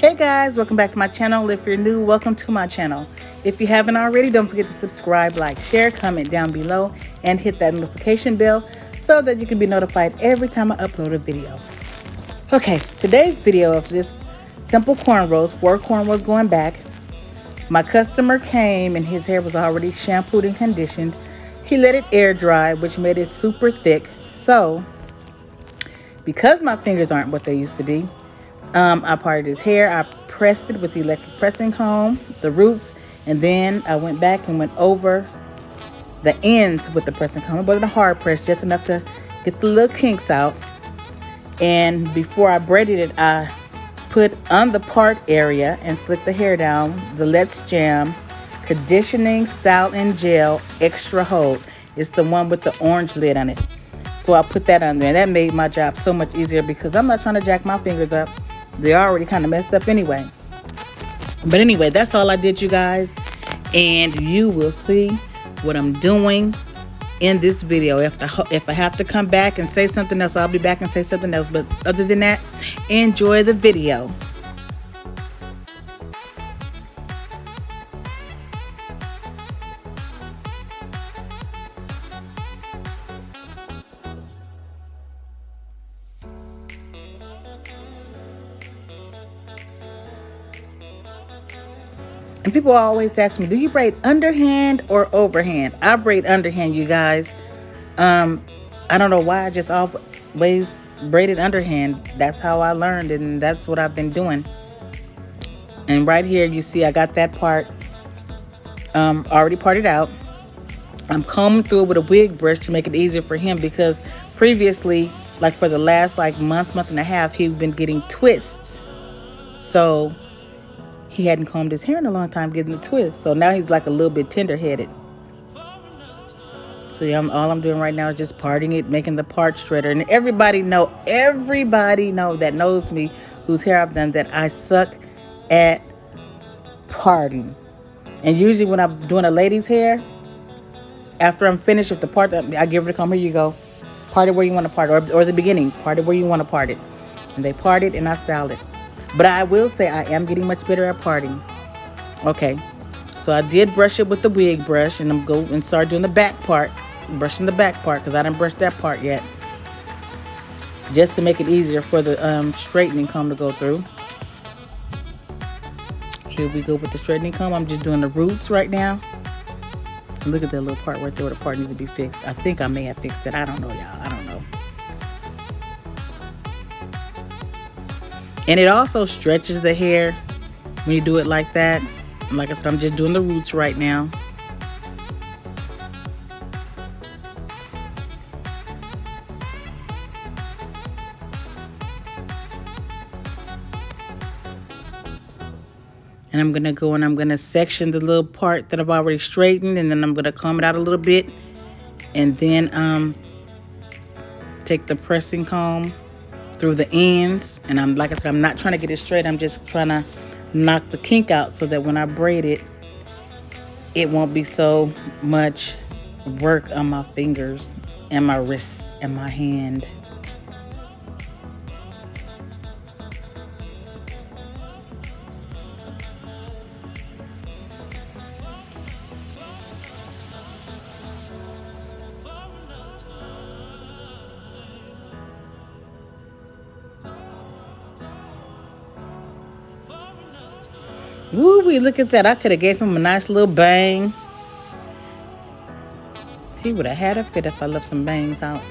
Hey guys, welcome back to my channel. If you're new, welcome to my channel. If you haven't already, don't forget to subscribe, like, share, comment down below, and hit that notification bell so that you can be notified every time I upload a video. Okay, today's video of this simple cornrows, 4 cornrows going back. My customer came and his hair was already shampooed and conditioned. He let it air dry, which made it super thick. So, because my fingers aren't what they used to be, I parted his hair. I pressed it with the electric pressing comb, the roots, and then I went back and went over the ends with the pressing comb. It wasn't a hard press, just enough to get the little kinks out. And before I braided it, I put on the part area and slicked the hair down the Let's Jam Conditioning Style and Gel Extra Hold. It's the one with the orange lid on it. So I put that on there, and that made my job so much easier because I'm not trying to jack my fingers up. They're already kind of messed up anyway. But anyway, that's all I did, you guys. And you will see what I'm doing in this video. If I have to come back and say something else, I'll be back and say something else. But other than that, enjoy the video. And people always ask me, do you braid underhand or overhand? I braid underhand, you guys. I don't know why, I just always braided underhand. That's how I learned, and that's what I've been doing. And right here, you see I got that part already parted out. I'm combing through it with a wig brush to make it easier for him, because previously, like for the last month and a half, he'd been getting twists. So he hadn't combed his hair in a long time, getting the twist. So now he's like a little bit tender-headed. So yeah, all I'm doing right now is just parting it, making the part straighter. And everybody know that knows me, whose hair I've done, that I suck at parting. And usually when I'm doing a lady's hair, after I'm finished with the part, I give her the comb. Here you go. Part it where you want to part it, or the beginning. Part it where you want to part it. And they part it and I style it. But I will say I am getting much better at parting. Okay, so I did brush it with the wig brush, and I'm going and start doing the back part, brushing the back part, because I didn't brush that part yet, just to make it easier for the straightening comb to go through. Here we go with the straightening comb. I'm just doing the roots right now. And look at that little part right there where the part needs to be fixed. I think I may have fixed it. I don't know, y'all. I don't know. And it also stretches the hair when you do it like that. And like I said, I'm just doing the roots right now. And I'm going to go and I'm going to section the little part that I've already straightened. And then I'm going to comb it out a little bit. And then take the pressing comb through the ends. And like I said, I'm not trying to get it straight. I'm just trying to knock the kink out so that when I braid it, it won't be so much work on my fingers and my wrist and my hand. Woo-wee, look at that. I could have gave him a nice little bang. He would have had a fit if I left some bangs out.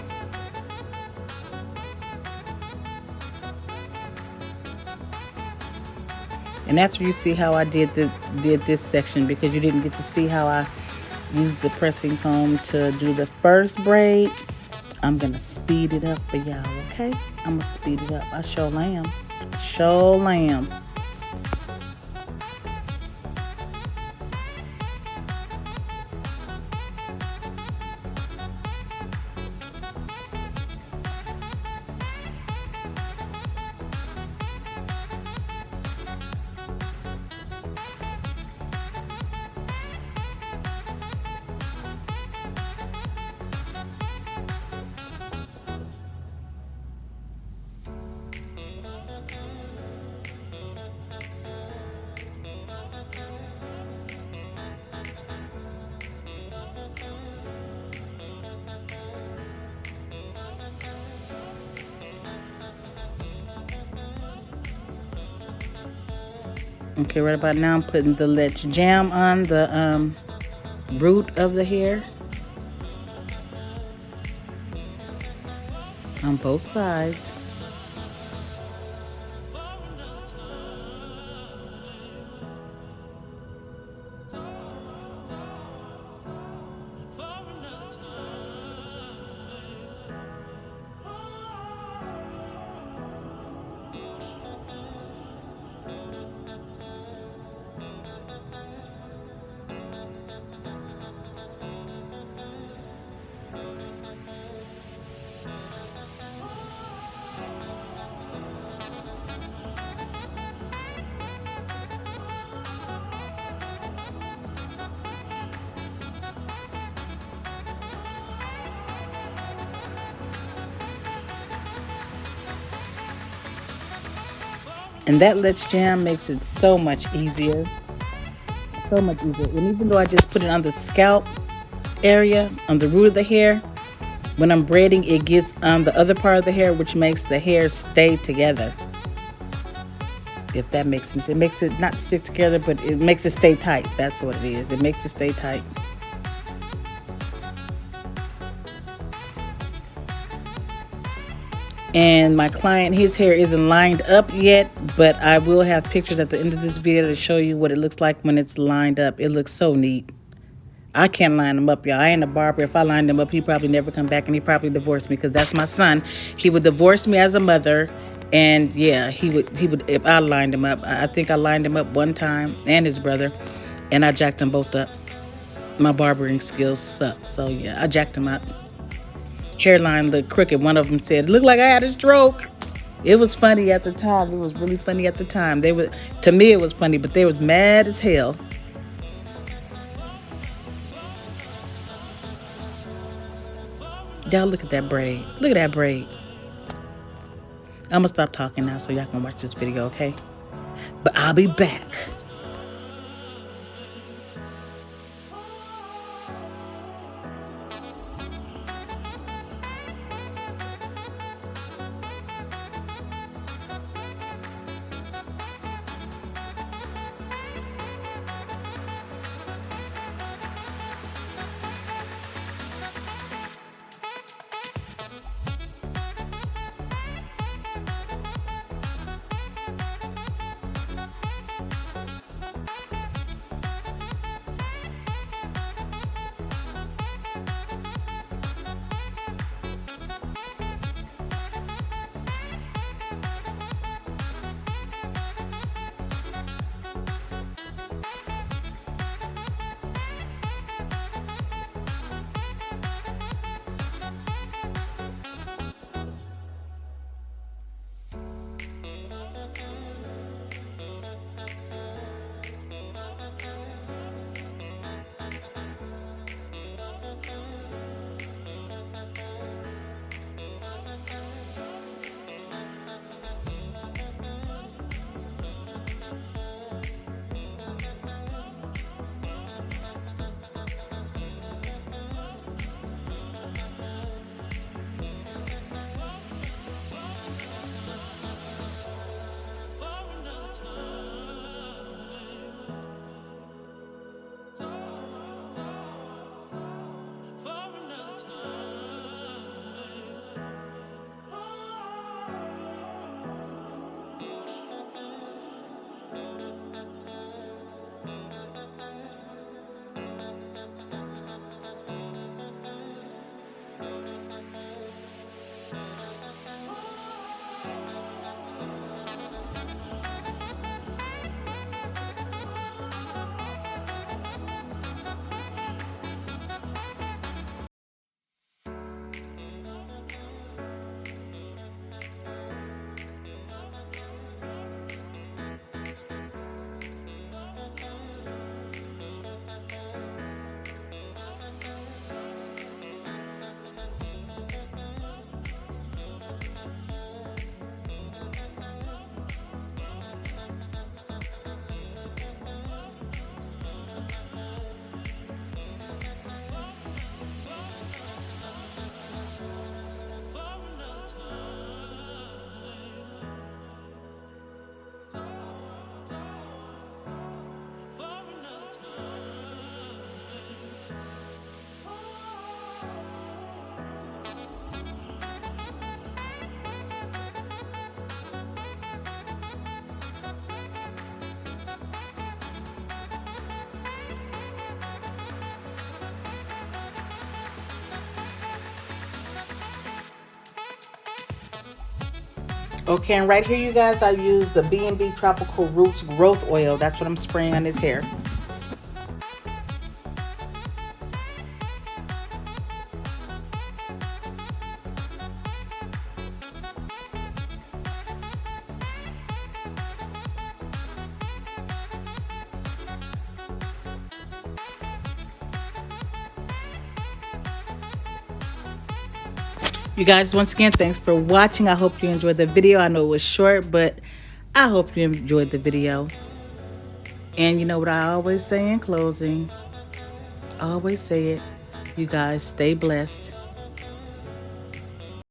And after you see how I did this section, because you didn't get to see how I used the pressing comb to do the first braid, I'm going to speed it up for y'all, okay? I'm going to speed it up. I sure am. Sure am. Okay, right about now I'm putting the Let's Jam on the root of the hair on both sides. And that Let's Jam makes it so much easier. So much easier. And even though I just put it on the scalp area, on the root of the hair, when I'm braiding, it gets on the other part of the hair, which makes the hair stay together. If that makes sense. It makes it not stick together, but it makes it stay tight. That's what it is. It makes it stay tight. And my client, his hair isn't lined up yet, but I will have pictures at the end of this video to show you what it looks like when it's lined up. It looks so neat. I can't line him up, y'all. I ain't a barber. If I lined him up, he'd probably never come back, and he'd probably divorce me, because that's my son. He would divorce me as a mother, and yeah, he would if I lined him up. I think I lined him up one time, and his brother, and I jacked them both up. My barbering skills suck, so yeah, I jacked him up. Hairline looked crooked. One of them said, "Looked like I had a stroke." It was funny at the time. It was really funny at the time. To me, it was funny, but they was mad as hell. Y'all look at that braid. Look at that braid. I'm gonna stop talking now so y'all can watch this video, okay? But I'll be back. Okay, and right here, you guys, I use the B&B Tropical Growth Oil. That's what I'm spraying on his hair. You guys, once again, thanks for watching. I hope you enjoyed the video. I know it was short, but I hope you enjoyed the video. And you know what I always say in closing? I always say it. You guys stay blessed.